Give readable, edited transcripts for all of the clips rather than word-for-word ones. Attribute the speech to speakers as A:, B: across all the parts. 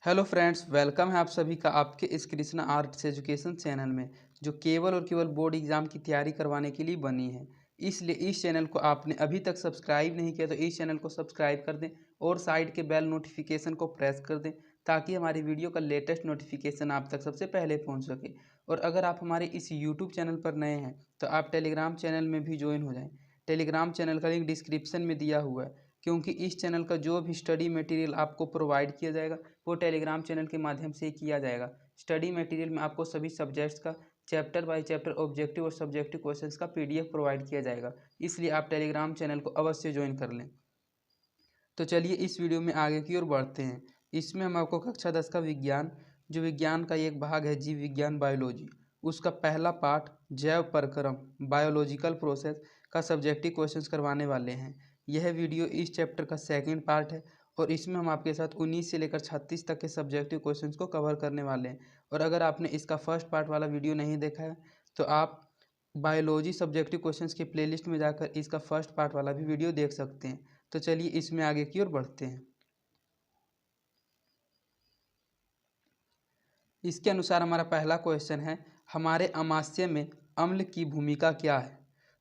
A: Hello friends, welcome है आप सभी का आपके इस कृष्णा आर्ट्स एजुकेशन चैनल में, जो केवल और केवल बोर्ड एग्ज़ाम की तैयारी करवाने के लिए बनी है। इसलिए इस चैनल को आपने अभी तक सब्सक्राइब नहीं किया तो इस चैनल को सब्सक्राइब कर दें और साइड के बेल नोटिफिकेशन को प्रेस कर दें, ताकि हमारी वीडियो का लेटेस्ट नोटिफिकेशन आप तक सबसे पहले पहुँच सके। और अगर आप हमारे इस यूट्यूब चैनल पर नए हैं तो आप टेलीग्राम चैनल में भी ज्वाइन हो जाएँ। टेलीग्राम चैनल का लिंक डिस्क्रिप्शन में दिया हुआ है, क्योंकि इस चैनल का जो भी स्टडी मटेरियल आपको प्रोवाइड किया जाएगा वो टेलीग्राम चैनल के माध्यम से किया जाएगा। स्टडी मटेरियल में आपको सभी सब्जेक्ट्स का चैप्टर बाय चैप्टर ऑब्जेक्टिव और सब्जेक्टिव क्वेश्चंस का पीडीएफ प्रोवाइड किया जाएगा, इसलिए आप टेलीग्राम चैनल को अवश्य ज्वाइन कर लें। तो चलिए इस वीडियो में आगे की ओर बढ़ते हैं। इसमें हम आपको कक्षा 10 का विज्ञान, जो विज्ञान का एक भाग है जीव विज्ञान बायोलॉजी, उसका पहला पार्ट जैव प्रक्रम बायोलॉजिकल प्रोसेस का सब्जेक्टिव क्वेश्चंस करवाने वाले हैं। यह वीडियो इस चैप्टर का सेकंड पार्ट है और इसमें हम आपके साथ 19 से लेकर 36 तक के सब्जेक्टिव क्वेश्चंस को कवर करने वाले हैं। और अगर आपने इसका फर्स्ट पार्ट वाला वीडियो नहीं देखा है तो आप बायोलॉजी सब्जेक्टिव क्वेश्चंस के प्लेलिस्ट में जाकर इसका फर्स्ट पार्ट वाला भी वीडियो देख सकते हैं। तो चलिए इसमें आगे की ओर बढ़ते हैं। इसके अनुसार हमारा पहला क्वेश्चन है, हमारे अमाशय में अम्ल की भूमिका क्या है।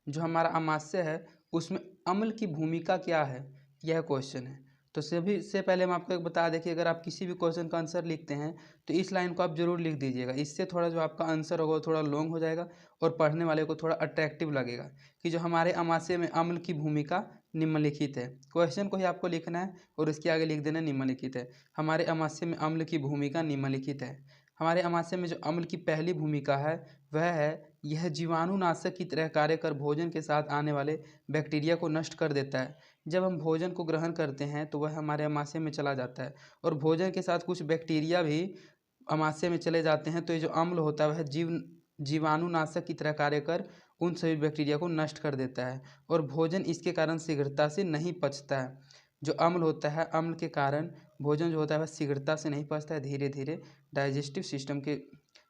A: जो हमारा अमाशय है उसमें अम्ल की भूमिका क्या है, यह क्वेश्चन है। तो सभी से पहले हम आपको एक बता दें कि अगर आप किसी भी क्वेश्चन का आंसर लिखते हैं तो इस लाइन को आप जरूर लिख दीजिएगा। इससे थोड़ा जो आपका आंसर होगा वो थोड़ा लॉन्ग हो जाएगा और पढ़ने वाले को थोड़ा अट्रैक्टिव लगेगा कि जो हमारे अमाशय में अम्ल की भूमिका निम्नलिखित है। क्वेश्चन को ही आपको लिखना है और उसके आगे लिख देना निम्नलिखित है। हमारे अमाशय में अम्ल की भूमिका निम्नलिखित है। हमारे अमाशय में जो अम्ल की पहली भूमिका है वह है, यह जीवाणुनाशक की तरह कार्य कर भोजन के साथ आने वाले बैक्टीरिया को नष्ट कर देता है। जब हम भोजन को ग्रहण करते हैं तो वह हमारे अमाशय में चला जाता है और भोजन के साथ कुछ बैक्टीरिया भी अमाशय में चले जाते हैं। तो ये जो अम्ल होता है वह जीवाणुनाशक की तरह कार्य कर उन सभी बैक्टीरिया को नष्ट कर देता है और भोजन इसके कारण शीघ्रता से नहीं पचता है। जो अम्ल होता है, अम्ल के कारण भोजन जो होता है वह शीघ्रता से नहीं पचता है, धीरे धीरे डाइजेस्टिव सिस्टम के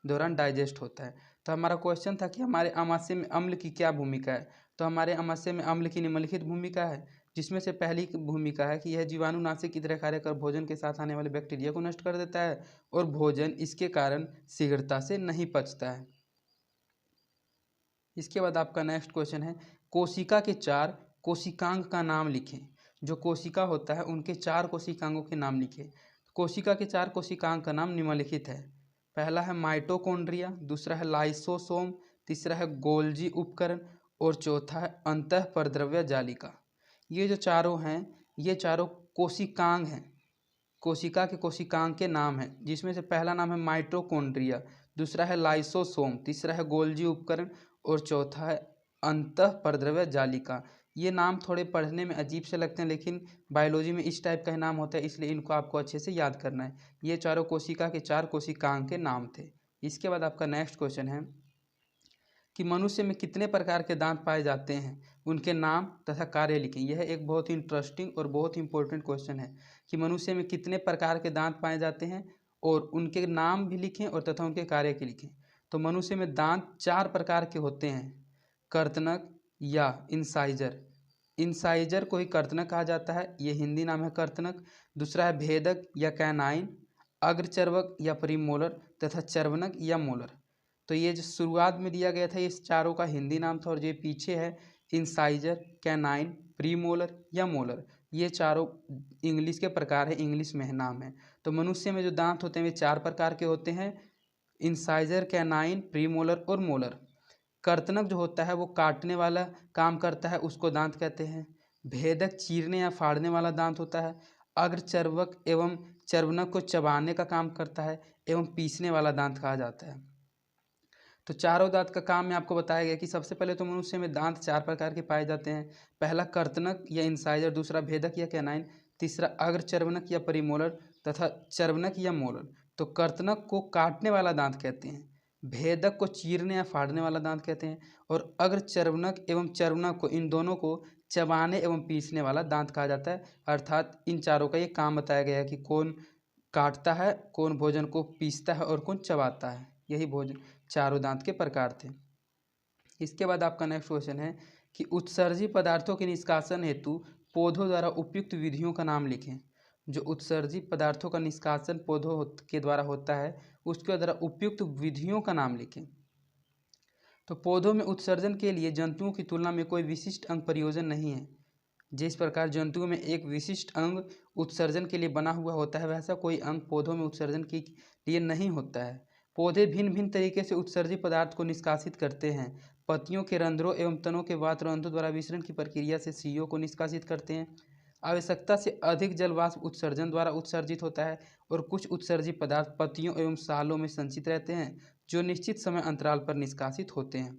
A: दौरान डाइजेस्ट होता है। तो हमारा क्वेश्चन था कि हमारे अमाशय में अम्ल की क्या भूमिका है। तो हमारे अमाशय में अम्ल की निम्नलिखित भूमिका है, जिसमें से पहली भूमिका है कि यह जीवाणुनाशक की तरह कार्य कर भोजन के साथ आने वाले बैक्टीरिया को नष्ट कर देता है और भोजन इसके कारण शीघ्रता से नहीं पचता है। इसके बाद आपका नेक्स्ट क्वेश्चन है, कोशिका के 4 कोशिकांग का नाम लिखें। जो कोशिका होता है उनके 4 कोशिकांगों के नाम लिखें। कोशिका के 4 कोशिकांग का नाम निम्नलिखित है। पहला है माइटोकॉन्ड्रिया, दूसरा है लाइसोसोम, तीसरा है गोल्जी उपकरण और चौथा है अंतःपरद्रव्य जालिका। ये जो चारों हैं ये चारों कोशिकांग हैं, कोशिका के कोशिकांग के नाम हैं, जिसमें से पहला नाम है माइटोकॉन्ड्रिया, दूसरा है लाइसोसोम, तीसरा है गोल्जी उपकरण और चौथा है अंतःपरद्रव्य जालिका। ये नाम थोड़े पढ़ने में अजीब से लगते हैं, लेकिन बायोलॉजी में इस टाइप का ही नाम होता है, इसलिए इनको आपको अच्छे से याद करना है। ये चारों कोशिका के 4 कोशिकांग के नाम थे। इसके बाद आपका नेक्स्ट क्वेश्चन है कि मनुष्य में कितने प्रकार के दांत पाए जाते हैं, उनके नाम तथा कार्य लिखें। यह एक बहुत ही इंटरेस्टिंग और बहुत ही इंपॉर्टेंट क्वेश्चन है कि मनुष्य में कितने प्रकार के दांत पाए जाते हैं और उनके नाम भी लिखें और तथा उनके कार्य के लिखें। तो मनुष्य में दांत 4 प्रकार के होते हैं, कर्तनक या इंसाइजर। इंसाइजर को ही कर्तनक कहा जाता है, ये हिंदी नाम है कर्तनक। दूसरा है भेदक या कैनाइन, अग्रचर्वक या प्रीमोलर तथा चर्वनक या मोलर। तो ये जो शुरुआत में दिया गया था ये चारों का हिंदी नाम था और जो पीछे है इंसाइजर, कैनाइन, प्रीमोलर या मोलर, ये चारों इंग्लिश के प्रकार है, इंग्लिश में नाम है। तो मनुष्य में जो दांत होते हैं वे 4 प्रकार के होते हैं, इंसाइजर, कैनाइन, प्रीमोलर और मोलर। कर्तनक जो होता है वो काटने वाला काम करता है, उसको दांत कहते हैं। भेदक चीरने या फाड़ने वाला दांत होता है। अग्रचर्वक एवं चर्वनक को चबाने का काम करता है एवं पीसने वाला दांत कहा जाता है। तो चारों दांत का काम में आपको बताया गया कि सबसे पहले तो मनुष्य में दांत 4 प्रकार के पाए जाते हैं। पहला कर्तनक या इंसाइजर, दूसरा भेदक या कैनाइन, तीसरा अग्रचर्वनक या परिमोलर तथा चर्वनक या मोलर। तो कर्तनक को काटने वाला दांत कहते हैं, भेदक को चीरने या फाड़ने वाला दांत कहते हैं और अग्रचर्वनक एवं चर्वनक को, इन दोनों को चबाने एवं पीसने वाला दांत कहा जाता है। अर्थात इन चारों का ये काम बताया गया है कि कौन काटता है, कौन भोजन को पीसता है और कौन चबाता है। यही भोजन चारों दांत के प्रकार थे। इसके बाद आपका नेक्स्ट क्वेश्चन है कि उत्सर्जी पदार्थों के निष्कासन हेतु पौधों द्वारा उपयुक्त विधियों का नाम लिखें। जो उत्सर्जित पदार्थों का निष्कासन पौधों के द्वारा होता है उसके द्वारा उपयुक्त विधियों का नाम लिखें। तो पौधों में उत्सर्जन के लिए जंतुओं की तुलना में कोई विशिष्ट अंग प्रयोजन नहीं है। जिस प्रकार जंतुओं में एक विशिष्ट अंग उत्सर्जन के लिए बना हुआ होता है, वैसा कोई अंग पौधों में उत्सर्जन के लिए नहीं होता है। पौधे भिन्न भिन्न तरीके से उत्सर्जित पदार्थ को निष्कासित करते हैं। पत्तियों के रंध्रों एवं तनों के वातरंध्रों द्वारा विसरण की प्रक्रिया से सीओ को निष्कासित करते हैं। आवश्यकता से अधिक जल वाष्प उत्सर्जन द्वारा उत्सर्जित होता है और कुछ उत्सर्जित पदार्थ पत्तियों एवं सालों में संचित रहते हैं, जो निश्चित समय अंतराल पर निष्कासित होते हैं।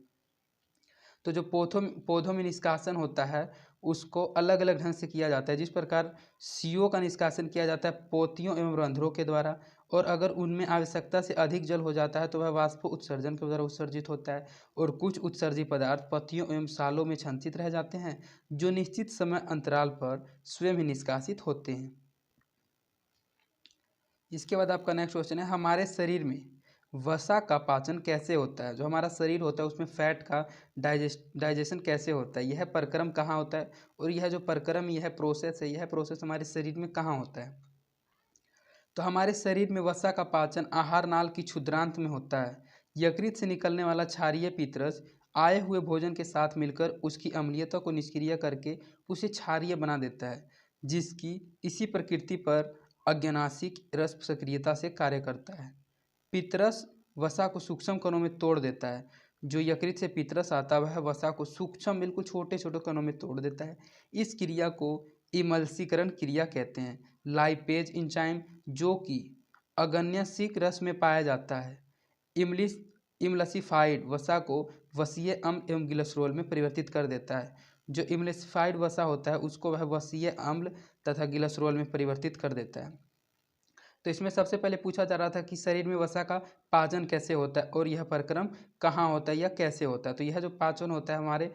A: तो जो पौधों में निष्कासन होता है उसको अलग अलग ढंग से किया जाता है। जिस प्रकार सीओ का निष्कासन किया जाता है पत्तियों एवं रंध्रों के द्वारा, और अगर उनमें आवश्यकता से अधिक जल हो जाता है तो वह वाष्प उत्सर्जन के द्वारा उत्सर्जित होता है, और कुछ उत्सर्जित पदार्थ पत्तियों एवं सालों में संचित रह जाते हैं, जो निश्चित समय अंतराल पर स्वयं ही निष्कासित होते हैं। इसके बाद आपका नेक्स्ट क्वेश्चन है, हमारे शरीर में वसा का पाचन कैसे होता है। जो हमारा शरीर होता है उसमें फैट का डाइजेशन कैसे होता है, यह प्रक्रम कहाँ होता है, और यह जो प्रक्रम यह प्रोसेस है, यह प्रोसेस हमारे शरीर में कहाँ होता है। तो हमारे शरीर में वसा का पाचन आहार नाल की क्षुद्रांत में होता है। यकृत से निकलने वाला क्षारीय पित्रस आए हुए भोजन के साथ मिलकर उसकी अम्लीयता को निष्क्रिय करके उसे क्षारीय बना देता है, जिसकी इसी प्रकृति पर अज्ञानासिक रस सक्रियता से कार्य करता है। पितरस वसा को सूक्ष्म कणों में तोड़ देता है। जो यकृत से पितरस आता है वह वसा को सूक्ष्म बिल्कुल छोटे छोटे कणों में तोड़ देता है। इस क्रिया को इमल्सीकरण क्रिया कहते हैं। लाइपेज एंजाइम जो कि अगन्यसिक रस में पाया जाता है इमल्सिफाइड वसा को वसीय अम्ल एवं ग्लिसरॉल में परिवर्तित कर देता है। जो इमल्सिफाइड वसा होता है उसको वह वसीय अम्ल तथा ग्लिसरॉल में परिवर्तित कर देता है। तो इसमें सबसे पहले पूछा जा रहा था कि शरीर में वसा का पाचन कैसे होता है और यह प्रक्रम कहाँ होता है या कैसे होता है। तो यह जो पाचन होता है हमारे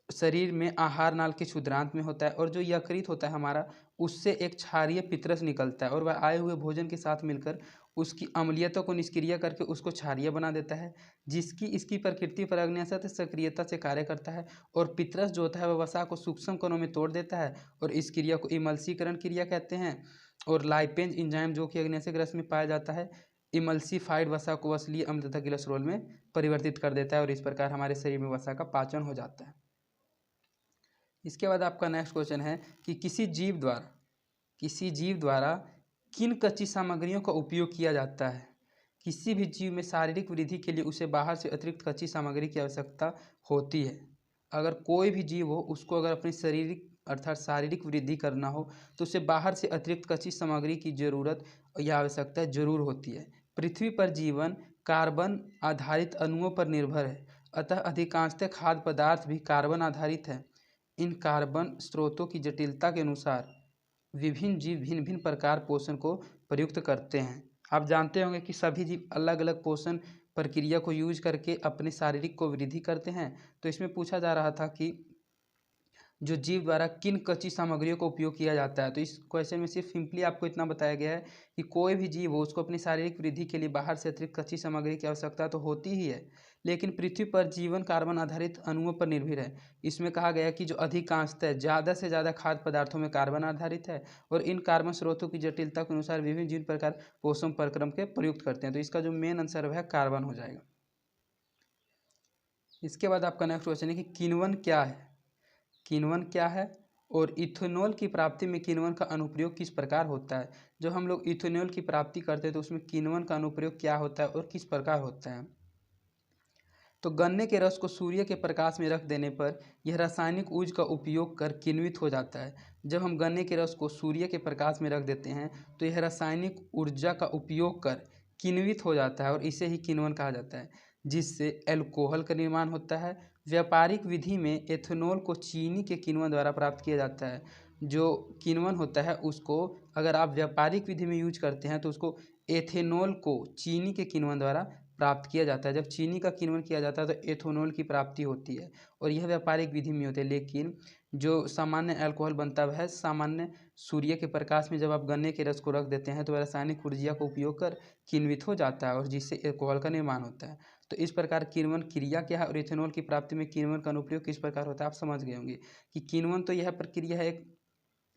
A: शरीर में आहार नाल के क्षुद्रांत में होता है, और जो यकृत होता है हमारा उससे एक क्षारीय पित्रस निकलता है और वह आए हुए भोजन के साथ मिलकर उसकी अम्लीयता को निष्क्रिय करके उसको क्षारीय बना देता है, जिसकी इसकी प्रकृति पर अग्न्यासत सक्रियता से कार्य करता है। और पित्रस जो होता है वह वसा को सूक्ष्म कणों में तोड़ देता है, और इस क्रिया को इमल्सीकरण क्रिया कहते हैं। और लाइपेज एंजाइम जो कि अग्न्याशक रस में पाया जाता है इमल्सिफाइड वसा को वसलीय अम्ल तथा ग्लिसरॉल में परिवर्तित कर देता है, और इस प्रकार हमारे शरीर में वसा का पाचन हो जाता है। इसके बाद आपका नेक्स्ट क्वेश्चन है कि किसी जीव द्वारा किन कच्ची सामग्रियों का उपयोग किया जाता है। किसी भी जीव में शारीरिक वृद्धि के लिए उसे बाहर से अतिरिक्त कच्ची सामग्री की आवश्यकता होती है। अगर कोई भी जीव हो उसको अगर अपनी शारीरिक वृद्धि करना हो तो उसे बाहर से अतिरिक्त कच्ची सामग्री की जरूरत या आवश्यकता जरूर होती है। पृथ्वी पर जीवन कार्बन आधारित अणुओं पर निर्भर है, अतः अधिकांशतः खाद्य पदार्थ भी कार्बन आधारित है। इन कार्बन स्रोतों की जटिलता के अनुसार विभिन्न जीव भिन्न भिन्न प्रकार पोषण को प्रयुक्त करते हैं। आप जानते होंगे कि सभी जीव अलग अलग पोषण प्रक्रिया को यूज करके अपने शारीरिक को वृद्धि करते हैं। तो इसमें पूछा जा रहा था कि जो जीव द्वारा किन कच्ची सामग्रियों का उपयोग किया जाता है। तो इस क्वेश्चन में सिर्फ सिंपली आपको इतना बताया गया है कि कोई भी जीव हो उसको अपनी शारीरिक वृद्धि के लिए बाहर से अतिरिक्त कच्ची सामग्री की आवश्यकता तो होती ही है, लेकिन पृथ्वी पर जीवन कार्बन आधारित अणुओं पर निर्भर है। इसमें कहा गया कि जो अधिकांशतः ज़्यादा से ज़्यादा खाद्य पदार्थों में कार्बन आधारित है, और इन कार्बन स्रोतों की जटिलता के अनुसार विभिन्न जीवन प्रकार पोषण प्रक्रम के प्रयुक्त करते हैं। तो इसका जो मेन आंसर है कार्बन हो जाएगा। इसके बाद आपका नेक्स्ट क्वेश्चन है कि किण्वन क्या है। किण्वन क्या है और इथेनॉल की प्राप्ति में किण्वन का अनुप्रयोग किस प्रकार होता है। जब हम लोग इथेनॉल की प्राप्ति करते हैं तो उसमें किण्वन का अनुप्रयोग क्या होता है और किस प्रकार होता है। तो गन्ने के रस को सूर्य के प्रकाश में रख देने पर यह रासायनिक ऊर्जा का उपयोग कर किण्वित हो जाता है। जब हम गन्ने के रस को सूर्य के प्रकाश में रख देते हैं तो यह रासायनिक ऊर्जा का उपयोग कर किण्वित हो जाता है और इसे ही किण्वन कहा जाता है, जिससे एल्कोहल का निर्माण होता है। व्यापारिक विधि में एथेनॉल को चीनी के किण्वन द्वारा प्राप्त किया जाता है। जो किण्वन होता है उसको अगर आप व्यापारिक विधि में यूज करते हैं तो उसको एथेनॉल को चीनी के किण्वन द्वारा प्राप्त किया जाता है। जब चीनी का किण्वन किया जाता है तो एथेनॉल की प्राप्ति होती है, और यह व्यापारिक विधि में होती है। लेकिन जो सामान्य अल्कोहल बनता है वह सामान्य सूर्य के प्रकाश में जब आप गन्ने के रस को रख देते हैं तो वह रासायनिक ऊर्जा का उपयोग कर किण्वित हो जाता है और जिससे अल्कोहल का निर्माण होता है। तो इस प्रकार किण्वन क्रिया क्या है और इथेनॉल की प्राप्ति में किण्वन का अनुप्रयोग किस प्रकार होता है आप समझ गए होंगे कि किण्वन तो यह प्रक्रिया है एक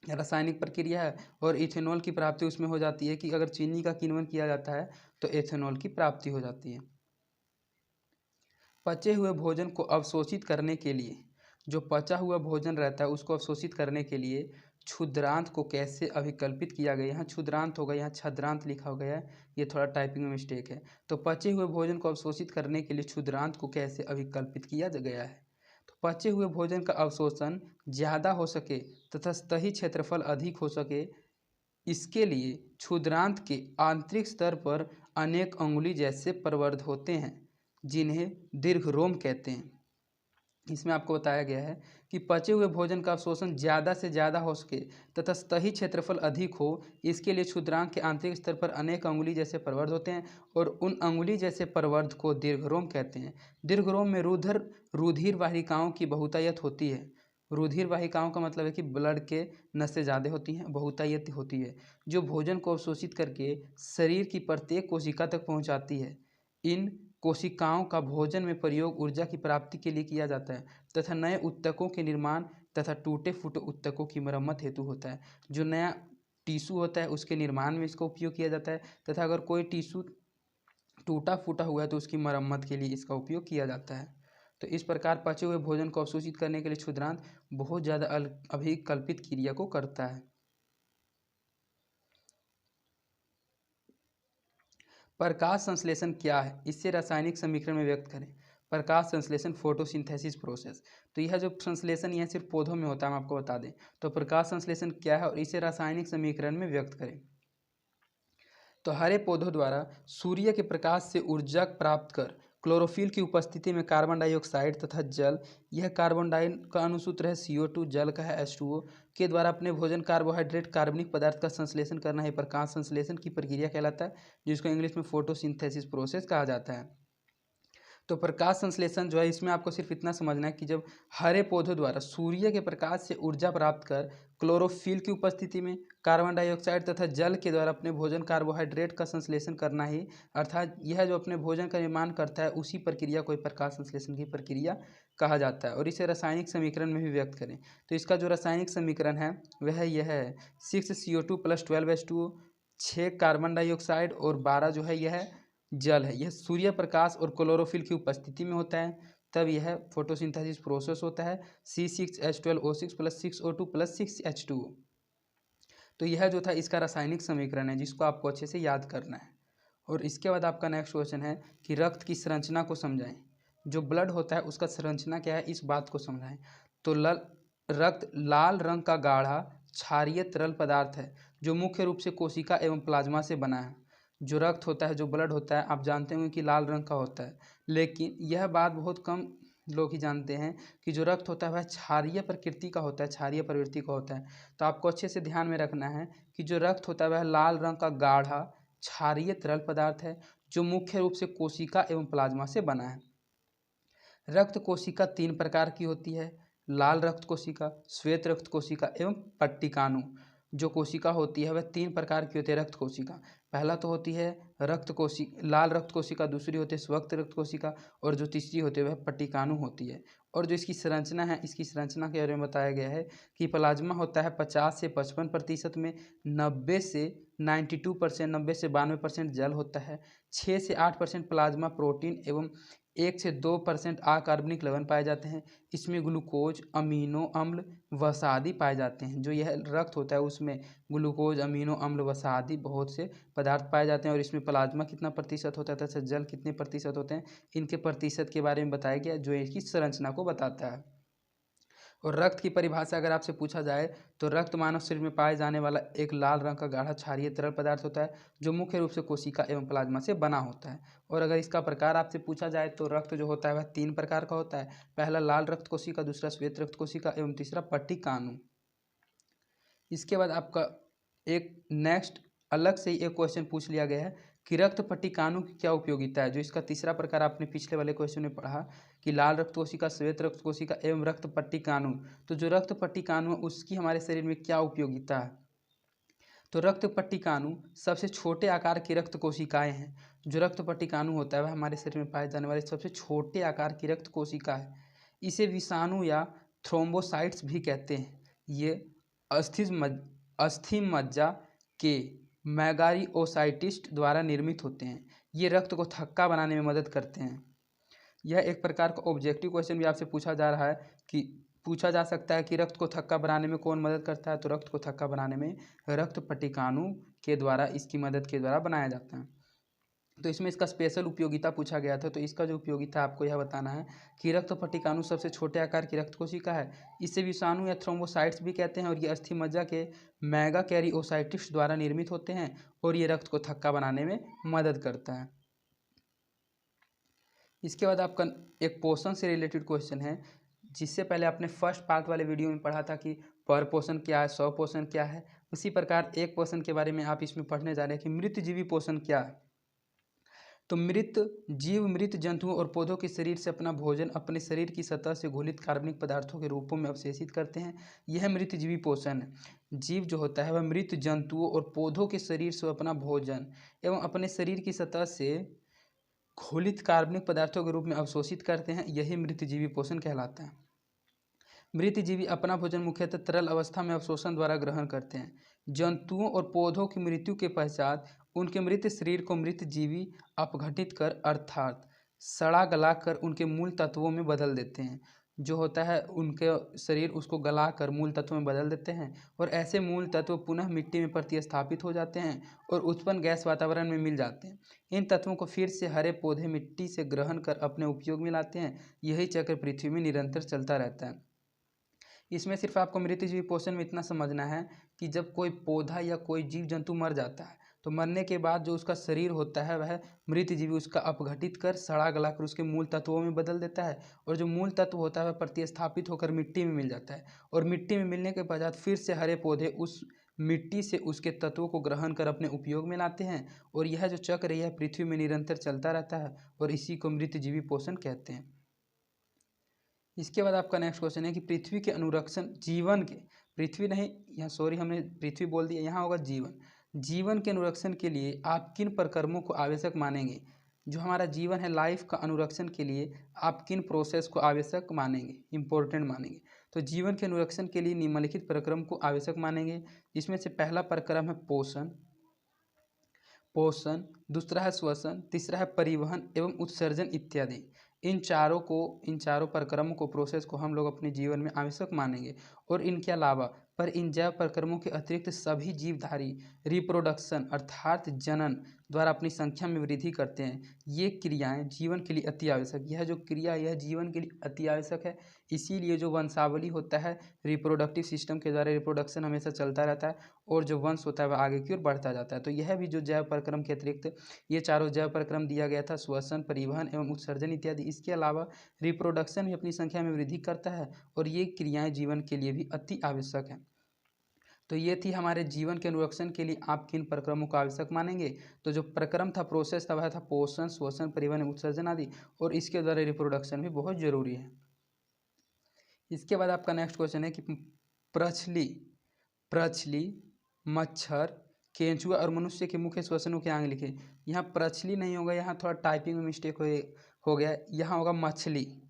A: रासायनिक प्रक्रिया है और इथेनॉल की प्राप्ति उसमें हो जाती है कि अगर चीनी का किण्वन किया जाता है तो एथेनॉल की प्राप्ति हो जाती है। पचे हुए भोजन को अवशोषित करने के लिए, जो पचा हुआ भोजन रहता है उसको अवशोषित करने के लिए क्षुद्रांत को कैसे अभिकल्पित किया गया। यहाँ क्षुद्रांत होगा, यहाँ छद्रांत लिखा गया है, ये थोड़ा टाइपिंग में मिस्टेक है। तो पचे हुए भोजन को अवशोषित करने के लिए क्षुद्रांत को कैसे अभिकल्पित किया गया है। तो पचे हुए भोजन का अवशोषण ज़्यादा हो सके तथा सतही क्षेत्रफल अधिक हो सके, इसके लिए क्षुद्रांत के आंतरिक स्तर पर अनेक अंगुली जैसे प्रवर्ध होते हैं जिन्हें दीर्घरोम कहते हैं। इसमें आपको बताया गया है कि पचे हुए भोजन का अवशोषण ज़्यादा से ज़्यादा हो सके तथा सतही क्षेत्रफल अधिक हो, इसके लिए क्षुद्रांक के आंतरिक स्तर पर अनेक अंगुली जैसे प्रवर्ध होते हैं और उन अंगुली जैसे प्रवर्ध को दीर्घरोम कहते हैं। दीर्घरोम में रुधिर वाहिकाओं की बहुतायत होती है। रुधिर वाहिकाओं का मतलब है कि ब्लड के नसें ज़्यादा होती हैं, बहुतायत होती है, जो भोजन को अवशोषित करके शरीर की प्रत्येक कोशिका तक पहुँचाती है। इन कोशिकाओं का भोजन में प्रयोग ऊर्जा की प्राप्ति के लिए किया जाता है तथा नए ऊतकों के निर्माण तथा टूटे फूटे ऊतकों की मरम्मत हेतु होता है। जो नया टिश्यू होता है उसके निर्माण में इसका उपयोग किया जाता है तथा अगर कोई टिश्यू टूटा फूटा हुआ है तो उसकी मरम्मत के लिए इसका उपयोग किया जाता है। तो इस प्रकार पचे हुए भोजन को अवशोषित करने के लिए क्षुद्रांत बहुत ज़्यादा अभिकल्पित क्रिया को करता है। प्रकाश संश्लेषण क्या है, इससे रासायनिक समीकरण में व्यक्त करें। प्रकाश संश्लेषण फोटोसिंथेसिस प्रोसेस। तो यह जो संश्लेषण यह सिर्फ पौधों में होता है, हम आपको बता दें। तो प्रकाश संश्लेषण क्या है और इसे रासायनिक समीकरण में व्यक्त करें। तो हरे पौधों द्वारा सूर्य के प्रकाश से ऊर्जा प्राप्त कर क्लोरोफिल की उपस्थिति में कार्बन डाइऑक्साइड तथा जल, यह कार्बन डाइ का अणुसूत्र है CO2, जल का है H2O, के द्वारा अपने भोजन कार्बोहाइड्रेट कार्बनिक पदार्थ का संश्लेषण करना है प्रकाश संश्लेषण की प्रक्रिया कहलाता है, जिसको इंग्लिश में फोटोसिंथेसिस प्रोसेस कहा जाता है। तो प्रकाश संश्लेषण जो है इसमें आपको सिर्फ इतना समझना है कि जब हरे पौधों द्वारा सूर्य के प्रकाश से ऊर्जा प्राप्त कर क्लोरोफिल की उपस्थिति में कार्बन डाइऑक्साइड तथा जल के द्वारा अपने भोजन कार्बोहाइड्रेट का संश्लेषण करना ही, अर्थात यह जो अपने भोजन का निर्माण करता है उसी प्रक्रिया को प्रकाश संश्लेषण की प्रक्रिया कहा जाता है। और इसे रासायनिक समीकरण में भी व्यक्त करें तो इसका जो रासायनिक समीकरण है वह यह है 6CO2 + 12H2O, 6 कार्बन डाइऑक्साइड और 12 जो है यह जल है। यह सूर्य प्रकाश और क्लोरोफिल की उपस्थिति में होता है, तब यह फोटोसिंथेसिस प्रोसेस होता है। C6H12O6 + 6O2 + 6H2O। तो यह जो था इसका रासायनिक समीकरण है जिसको आपको अच्छे से याद करना है। और इसके बाद आपका नेक्स्ट क्वेश्चन है कि रक्त की संरचना को समझाएं। जो ब्लड होता है उसका संरचना क्या है, इस बात को समझाएं। तो रक्त लाल रंग का गाढ़ा क्षारीय तरल पदार्थ है जो मुख्य रूप से कोशिका एवं प्लाज्मा से बना है। जो रक्त होता है, जो ब्लड होता है, आप जानते होंगे कि लाल रंग का होता है, लेकिन यह बात बहुत कम लोग ही जानते हैं कि जो रक्त होता है वह क्षारीय प्रकृति का होता है, क्षारीय प्रवृत्ति का होता है। तो आपको अच्छे से ध्यान में रखना है कि जो रक्त होता है वह लाल रंग का गाढ़ा क्षारीय तरल पदार्थ है जो मुख्य रूप से कोशिका एवं प्लाज्मा से बना है। रक्त कोशिका 3 प्रकार की होती है, लाल रक्त कोशिका, श्वेत रक्त कोशिका एवं पट्टिकाणु। जो कोशिका होती है वह 3 प्रकार की होती है रक्त कोशिका। पहला तो होती है लाल रक्त कोशिका, दूसरी होती है श्वेत रक्त कोशिका और जो तीसरी होती है वह पट्टिकाणु होती है। और जो इसकी संरचना है, इसकी संरचना के बारे में बताया गया है कि प्लाज्मा होता है 50 से 55% में, 90 से 92%, 90 से 92% जल होता है, 6 से 8% प्लाज्मा प्रोटीन एवं 1 से 2% अकार्बनिक लवण पाए जाते हैं। इसमें ग्लूकोज, अमीनो अम्ल, वसा आदि पाए जाते हैं। जो यह रक्त होता है उसमें ग्लूकोज, अमीनो अम्ल, वसा आदि बहुत से पदार्थ पाए जाते हैं। और इसमें प्लाज्मा कितना प्रतिशत होता है तथा जल कितने प्रतिशत होते हैं, इनके प्रतिशत के बारे में बताया गया जो इसकी संरचना को बताता है। और रक्त की परिभाषा अगर आपसे पूछा जाए तो रक्त मानव शरीर में पाए जाने वाला एक लाल रंग का गाढ़ा क्षारीय तरल पदार्थ होता है जो मुख्य रूप से कोशिका एवं प्लाज्मा से बना होता है। और अगर इसका प्रकार आपसे पूछा जाए तो रक्त जो होता है वह 3 प्रकार का होता है। पहला लाल रक्त कोशिका, दूसरा श्वेत रक्त कोशिका एवं तीसरा पट्टिकाणु। इसके बाद आपका एक नेक्स्ट अलग से एक क्वेश्चन पूछ लिया गया है कि रक्त पट्टिकाणु की क्या उपयोगिता है। जो इसका तीसरा प्रकार आपने पिछले वाले क्वेश्चन में पढ़ा कि लाल रक्त कोशिका, श्वेत रक्त कोशिका एवं रक्त पट्टिकाणु। तो जो रक्त पट्टिकाणु है उसकी हमारे शरीर में क्या उपयोगिता है। तो रक्त पट्टिकाणु सबसे छोटे आकार की रक्त कोशिकाएं हैं। जो रक्त पट्टिकाणु होता है वह हमारे शरीर में पाए जाने वाले सबसे छोटे आकार की रक्त कोशिका है। इसे विषाणु या थ्रोम्बोसाइट्स भी कहते हैं। ये अस्थि मज्जा के मैगारियोसाइटिस द्वारा निर्मित होते हैं। ये रक्त को थक्का बनाने में मदद करते हैं। यह एक प्रकार का ऑब्जेक्टिव क्वेश्चन भी आपसे पूछा जा रहा है कि पूछा जा सकता है कि रक्त को थक्का बनाने में कौन मदद करता है, तो रक्त को थक्का बनाने में रक्त पट्टिकाणु के द्वारा, इसकी मदद के द्वारा बनाया जाता है। तो इसमें इसका स्पेशल उपयोगिता पूछा गया था, तो इसका जो उपयोगिता आपको यह बताना है कि रक्त पट्टिकाणु सबसे छोटे आकार की रक्त कोशिका है। इसे विषाणु या थ्रोम्बोसाइट्स भी कहते हैं और ये अस्थि मज्जा के मैगाकैरियोसाइटिस द्वारा निर्मित होते हैं और ये रक्त को थक्का बनाने में मदद करता है। इसके बाद आपका एक पोषण से रिलेटेड क्वेश्चन है, जिससे पहले आपने फर्स्ट पार्ट वाले वीडियो में पढ़ा था कि पर पोषण क्या है, स्व पोषण क्या है। उसी प्रकार एक पोषण के बारे में आप इसमें पढ़ने जा रहे हैं कि मृतजीवी पोषण क्या है। तो मृत जीव मृत जंतुओं और पौधों के शरीर से अपना भोजन अपने शरीर की सतह से घुलित कार्बनिक पदार्थों के रूपों में अवशेषित करते हैं। यह मृतजीवी पोषण है। जीव जो होता है वह मृत जंतुओं और पौधों के शरीर से अपना भोजन एवं अपने शरीर की सतह से घुलित कार्बनिक पदार्थों के रूप में अवशोषित करते हैं। यही मृतजीवी पोषण कहलाता है। मृतजीवी अपना भोजन मुख्यतः तरल अवस्था में अवशोषण द्वारा ग्रहण करते हैं। जंतुओं और पौधों की मृत्यु के पश्चात उनके मृत शरीर को मृतजीवी अपघटित कर अर्थात सड़ा गला कर उनके मूल तत्वों में बदल देते हैं। जो होता है उनके शरीर उसको गला कर मूल तत्वों में बदल देते हैं और ऐसे मूल तत्व पुनः मिट्टी में प्रतिस्थापित हो जाते हैं और उत्पन्न गैस वातावरण में मिल जाते हैं। इन तत्वों को फिर से हरे पौधे मिट्टी से ग्रहण कर अपने उपयोग में लाते हैं। यही चक्र पृथ्वी में निरंतर चलता रहता है। इसमें सिर्फ आपको मृतजीवी पोषण में इतना समझना है कि जब कोई पौधा या कोई जीव जंतु मर जाता है तो मरने के बाद जो उसका शरीर होता है वह मृतजीवी उसका अपघटित कर सड़ा गला कर उसके मूल तत्वों में बदल देता है और जो मूल तत्व होता है वह प्रतिस्थापित होकर मिट्टी में मिल जाता है और मिट्टी में मिलने के पश्चात फिर से हरे पौधे उस मिट्टी से उसके तत्वों को ग्रहण कर अपने उपयोग में लाते हैं और यह जो चक्र यह पृथ्वी में निरंतर चलता रहता है और इसी को मृतजीवी पोषण कहते हैं। इसके बाद आपका नेक्स्ट क्वेश्चन है कि पृथ्वी के अनुरक्षण जीवन के, पृथ्वी नहीं यहाँ सॉरी हमने पृथ्वी बोल दिया, यहाँ होगा जीवन, जीवन के अनुरक्षण के लिए आप किन प्रक्रमों को आवश्यक मानेंगे। जो हमारा जीवन है लाइफ का अनुरक्षण के लिए आप किन प्रोसेस को आवश्यक मानेंगे, इंपॉर्टेंट मानेंगे। तो जीवन के अनुरक्षण के लिए निम्नलिखित प्रक्रम को आवश्यक मानेंगे। इसमें से पहला प्रक्रम है पोषण, दूसरा है श्वसन, तीसरा है परिवहन एवं उत्सर्जन इत्यादि। इन चारों प्रक्रमों को प्रोसेस को हम लोग अपने जीवन में आवश्यक मानेंगे और इनके अलावा पर इन जैव प्रक्रमों के अतिरिक्त सभी जीवधारी रिप्रोडक्शन अर्थात जनन द्वारा अपनी संख्या में वृद्धि करते हैं। ये क्रियाएं जीवन के लिए अति आवश्यक, यह जो क्रिया यह जीवन के लिए अति आवश्यक है। इसीलिए जो वंशावली होता है रिप्रोडक्टिव सिस्टम के द्वारा रिप्रोडक्शन हमेशा चलता रहता है और जो वंश होता है वह आगे की ओर बढ़ता जाता है। तो यह भी जो जैव प्रक्रम के अतिरिक्त ये चारों जैव प्रक्रम दिया गया था, श्वसन, परिवहन एवं उत्सर्जन इत्यादि, इसके अलावा रिप्रोडक्शन भी अपनी संख्या में वृद्धि करता है और ये क्रियाएं जीवन के लिए भी अति आवश्यक है। तो ये थी हमारे जीवन के अनुरक्षण के लिए आप किन प्रक्रमों को आवश्यक मानेंगे। तो जो प्रक्रम था, प्रोसेस था, वह था पोषण, श्वसन, परिवहन, उत्सर्जन आदि और इसके द्वारा रिप्रोडक्शन भी बहुत जरूरी है। इसके बाद आपका नेक्स्ट क्वेश्चन है कि प्रछली, मच्छर, केंचुआ और मनुष्य के मुख्य श्वसनों के अंग लिखे। यहाँ प्रछली नहीं होगा, यहाँ थोड़ा टाइपिंग में मिस्टेक हो गया, यहाँ होगा मछली,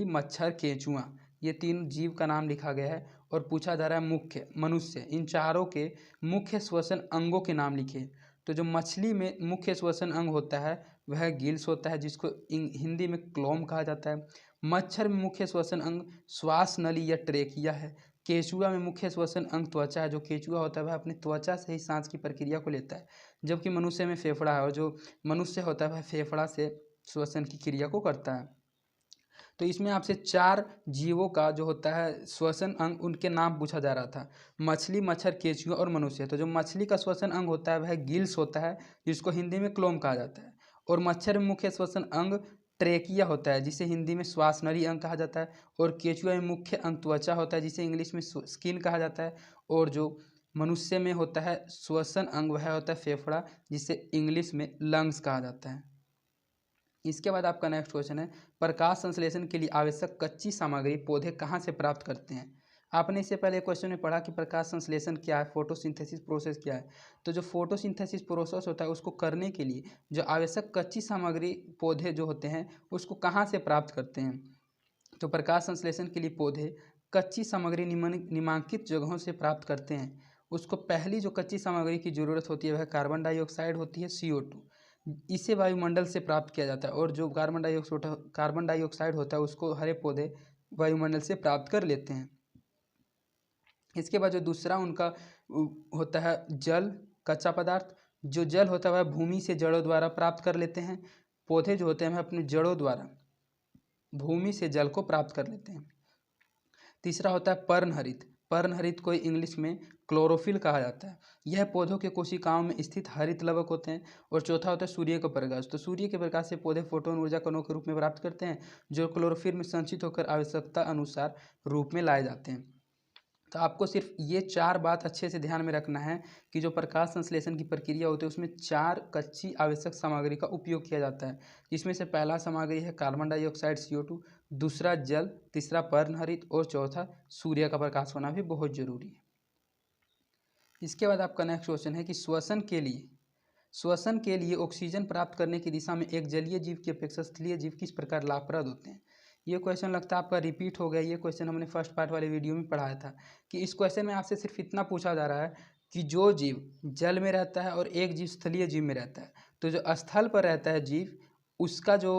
A: मच्छर, केंचुआ, ये तीन जीव का नाम लिखा गया है और पूछा जा रहा है मुख्य मनुष्य, इन चारों के मुख्य श्वसन अंगों के नाम लिखे। तो जो मछली में मुख्य श्वसन अंग होता है वह गिल्स होता है, जिसको हिंदी में क्लोम कहा जाता है। मच्छर में मुख्य श्वसन अंग श्वास नली या ट्रेकिया है। केंचुआ में मुख्य श्वसन अंग त्वचा है, जो केंचुआ होता है वह अपनी त्वचा से ही सांस की प्रक्रिया को लेता है, जबकि मनुष्य में फेफड़ा है और जो मनुष्य होता है वह फेफड़ा से श्वसन की क्रिया को करता है। तो इसमें आपसे चार जीवों का जो होता है श्वसन अंग उनके नाम पूछा जा रहा था, मछली, मच्छर, केंचुआ और मनुष्य। तो जो मछली का श्वसन अंग होता है वह गिल्स होता है, जिसको हिंदी में क्लोम कहा जाता है, और मच्छर में मुख्य श्वसन अंग ट्रेकिया होता है, जिसे हिंदी में श्वास नली अंग कहा जाता है, और केंचुआ में मुख्य अंग त्वचा होता है, जिसे इंग्लिश में स्किन कहा जाता है, और जो मनुष्य में होता है श्वसन अंग वह होता है फेफड़ा, जिसे इंग्लिश में लंग्स कहा जाता है। इसके बाद आपका नेक्स्ट क्वेश्चन है प्रकाश संश्लेषण के लिए आवश्यक कच्ची सामग्री पौधे कहाँ से प्राप्त करते हैं। आपने इससे पहले क्वेश्चन में पढ़ा कि प्रकाश संश्लेषण क्या है, फोटोसिंथेसिस प्रोसेस क्या है। तो जो फोटोसिंथेसिस प्रोसेस होता है उसको करने के लिए जो आवश्यक कच्ची सामग्री पौधे जो होते हैं उसको कहाँ से प्राप्त करते हैं। तो प्रकाश संश्लेषण के लिए पौधे कच्ची सामग्री निम्नलिखित जगहों से प्राप्त करते हैं। उसको पहली जो कच्ची सामग्री की ज़रूरत होती है वह कार्बन डाइऑक्साइड होती है, CO2। इसे वायुमंडल से प्राप्त किया जाता है और जो कार्बन डाइऑक्साइड होता है उसको हरे पौधे वायुमंडल से प्राप्त कर लेते हैं। इसके बाद जो दूसरा उनका होता है जल, कच्चा पदार्थ। जो जल होता है वह भूमि से जड़ों द्वारा प्राप्त कर लेते हैं। पौधे जो होते हैं वह अपने जड़ों द्वारा भूमि से जल को प्राप्त कर लेते हैं। तीसरा होता है पर्णहरित। पर्णहरित को इंग्लिश में क्लोरोफिल कहा जाता है। यह पौधों के कोशिकाओं में स्थित हरित लवक होते हैं। और चौथा होता है सूर्य का प्रकाश। तो सूर्य के प्रकाश से पौधे फोटोन ऊर्जा कणों के रूप में प्राप्त करते हैं, जो क्लोरोफिल में संचित होकर आवश्यकता अनुसार रूप में लाए जाते हैं। तो आपको सिर्फ ये 4 बात अच्छे से ध्यान में रखना है कि जो प्रकाश संश्लेषण की प्रक्रिया होती है उसमें 4 कच्ची आवश्यक सामग्री का उपयोग किया जाता है, जिसमें से पहला सामग्री है कार्बन डाइऑक्साइड, CO2, दूसरा जल, तीसरा पर्णहरित और चौथा सूर्य का प्रकाश होना भी बहुत जरूरी है। इसके बाद आपका नेक्स्ट क्वेश्चन है कि श्वसन के लिए ऑक्सीजन प्राप्त करने की दिशा में एक जलीय जीव की अपेक्षा स्थलीय जीव किस प्रकार लाभप्रद होते हैं। ये क्वेश्चन लगता है आपका रिपीट हो गया। ये क्वेश्चन हमने फर्स्ट पार्ट वाले वीडियो में पढ़ाया था कि इस क्वेश्चन में आपसे सिर्फ इतना पूछा जा रहा है कि जो जीव जल में रहता है और एक जीव स्थलीय जीव में रहता है, तो जो स्थल पर रहता है जीव, उसका जो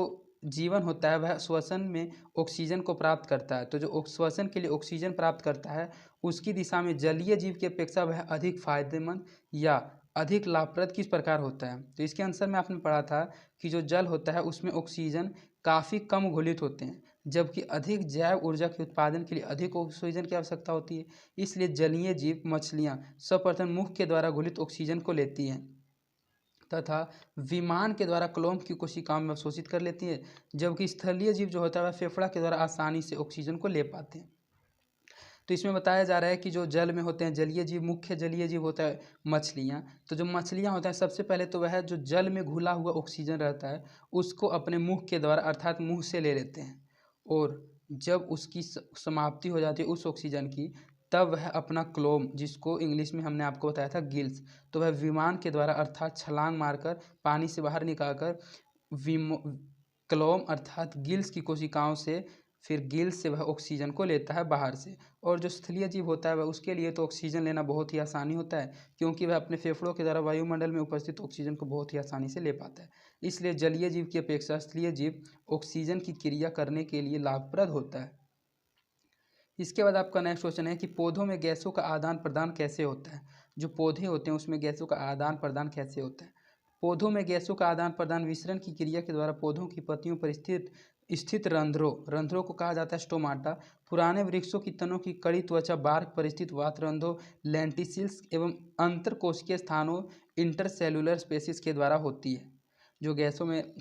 A: जीवन होता है वह श्वसन में ऑक्सीजन को प्राप्त करता है। तो जो श्वसन के लिए ऑक्सीजन प्राप्त करता है उसकी दिशा में जलीय जीव की अपेक्षा वह अधिक फायदेमंद या अधिक लाभप्रद किस प्रकार होता है। तो इसके आंसर में आपने पढ़ा था कि जो जल होता है उसमें ऑक्सीजन काफ़ी कम घुलित होते हैं, जबकि अधिक जैव ऊर्जा के उत्पादन के लिए अधिक ऑक्सीजन की आवश्यकता होती है। इसलिए जलीय जीव मछलियाँ सर्वप्रथम मुख के द्वारा घुलित ऑक्सीजन को लेती हैं तथा विमान के द्वारा क्लोम की कोशिकाओं में अवशोषित कर लेती है, जबकि स्थलीय जीव जो होता है वह फेफड़ा के द्वारा आसानी से ऑक्सीजन को ले पाते हैं। तो इसमें बताया जा रहा है कि जो जल में होते हैं जलीय जीव, मुख्य जलीय जीव होता है मछलियाँ। तो जो मछलियाँ होता है सबसे पहले तो वह जो जल में घुला हुआ ऑक्सीजन रहता है उसको अपने मुख के द्वारा अर्थात मुँह से ले लेते हैं, और जब उसकी समाप्ति हो जाती है उस ऑक्सीजन की, तब वह अपना क्लोम, जिसको इंग्लिश में हमने आपको बताया था गिल्स, तो वह विमान के द्वारा अर्थात छलांग मारकर पानी से बाहर निकालकर क्लोम अर्थात गिल्स की कोशिकाओं से फिर गिल्स से वह ऑक्सीजन को लेता है बाहर से। और जो स्थलीय जीव होता है वह उसके लिए तो ऑक्सीजन लेना बहुत ही आसानी होता है, क्योंकि वह अपने फेफड़ों के द्वारा वायुमंडल में उपस्थित ऑक्सीजन को बहुत ही आसानी से ले पाता है। इसलिए जलीय जीव की अपेक्षा स्थलीय जीव ऑक्सीजन की क्रिया करने के लिए लाभप्रद होता है। इसके बाद आपका नेक्स्ट क्वेश्चन है कि पौधों में गैसों का आदान प्रदान कैसे होता है। जो पौधे होते हैं उसमें गैसों का आदान प्रदान कैसे होता है। पौधों में गैसों का आदान प्रदान विसरण की क्रिया के द्वारा पौधों की पत्तियों पर स्थित रंध्रों को कहा जाता है स्टोमाटा, पुराने वृक्षों की तनों की कड़ी त्वचा, बार्क पर स्थित वातरंध्रों, लेंटिसिल्स एवं अंतरकोशिकीय स्थानों इंटरसेल्युलर स्पेसिस के द्वारा होती है। जो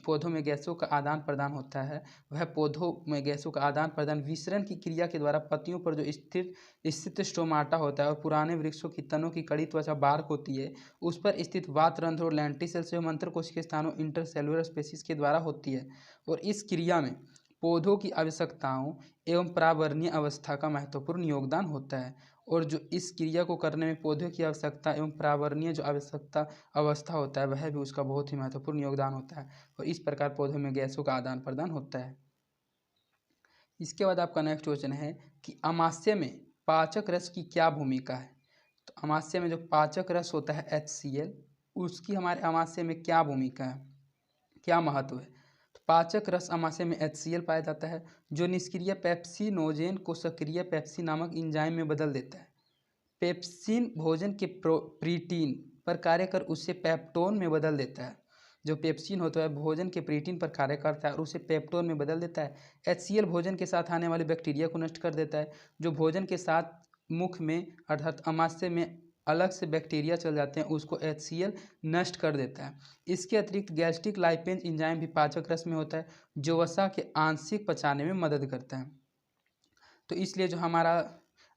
A: पौधों में गैसों का आदान प्रदान होता है वह पौधों में गैसों का आदान प्रदान विसरण की क्रिया के द्वारा पत्तियों पर जो स्थित स्टोमाटा होता है और पुराने वृक्षों की तनों की कड़ी त्वचा बार्क होती है उस पर स्थित वातरंध्र और लेंटिसेल्स एवं अंतरकोशिकीय स्थानों इंटरसेल्युलर स्पेसिस के द्वारा होती है। और इस क्रिया में पौधों की आवश्यकताओं एवं परावर्णीय अवस्था का महत्वपूर्ण योगदान होता है। और जो इस क्रिया को करने में पौधों की आवश्यकता एवं परावर्णीय जो आवश्यकता अवस्था होता है वह भी उसका बहुत ही महत्वपूर्ण योगदान होता है। और इस प्रकार पौधों में गैसों का आदान प्रदान होता है। इसके बाद आपका नेक्स्ट क्वेश्चन है कि अमाशय में पाचक रस की क्या भूमिका है। तो अमाशय में जो पाचक रस होता है HCl, उसकी हमारे अमाशय में क्या भूमिका है, क्या महत्व है। पाचक रस अमाशय में HCl पाया जाता है, जो निष्क्रिय पेप्सिनोजेन को सक्रिय पेप्सिन नामक एंजाइम में बदल देता है। पेप्सिन भोजन के प्रोटीन पर कार्य कर उसे पेप्टोन में बदल देता है। जो पेप्सिन होता है भोजन के प्रोटीन पर कार्य करता है और उसे पेप्टोन में बदल देता है। HCl भोजन के साथ आने वाले बैक्टीरिया को नष्ट कर देता है। जो भोजन के साथ मुख में अर्थात अमाशय में अलग से बैक्टीरिया चल जाते हैं उसको HCl नष्ट कर देता है। इसके अतिरिक्त गैस्ट्रिक लाइपेज एंजाइम भी पाचक रस में होता है, जो वसा के आंशिक पचाने में मदद करता है। तो इसलिए जो हमारा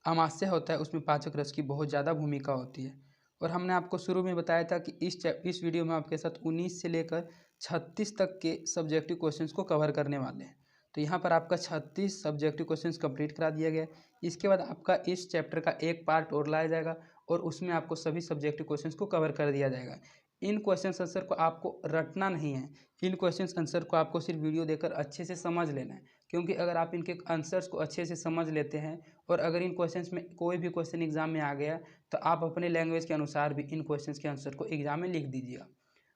A: अमाशय होता है उसमें पाचक रस की बहुत ज़्यादा भूमिका होती है। और हमने आपको शुरू में बताया था कि इस वीडियो में आपके साथ 19 से लेकर 36 तक के सब्जेक्टिव क्वेश्चंस को कवर करने वाले हैं। तो यहाँ पर आपका 36 सब्जेक्टिव क्वेश्चंस कंप्लीट करा दिया गया। इसके बाद आपका इस चैप्टर का एक पार्ट और लाया जाएगा और उसमें आपको सभी सब्जेक्टिव क्वेश्चंस को कवर कर दिया जाएगा। इन क्वेश्चन आंसर को आपको रटना नहीं है, इन क्वेश्चन आंसर को आपको सिर्फ वीडियो देखकर अच्छे से समझ लेना है। क्योंकि अगर आप इनके आंसर्स को अच्छे से समझ लेते हैं और अगर इन क्वेश्चंस में कोई भी क्वेश्चन एग्जाम में आ गया तो आप अपने लैंग्वेज के अनुसार भी इन क्वेश्चंस के आंसर को एग्जाम में लिख दीजिएगा।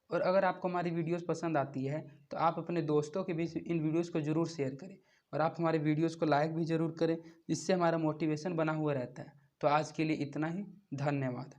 A: और अगर आपको हमारी वीडियोस पसंद आती है तो आप अपने दोस्तों के बीच इन वीडियोस को ज़रूर शेयर करें और आप हमारे वीडियोस को लाइक भी ज़रूर करें, इससे हमारा मोटिवेशन बना हुआ रहता है। तो आज के लिए इतना ही, धन्यवाद।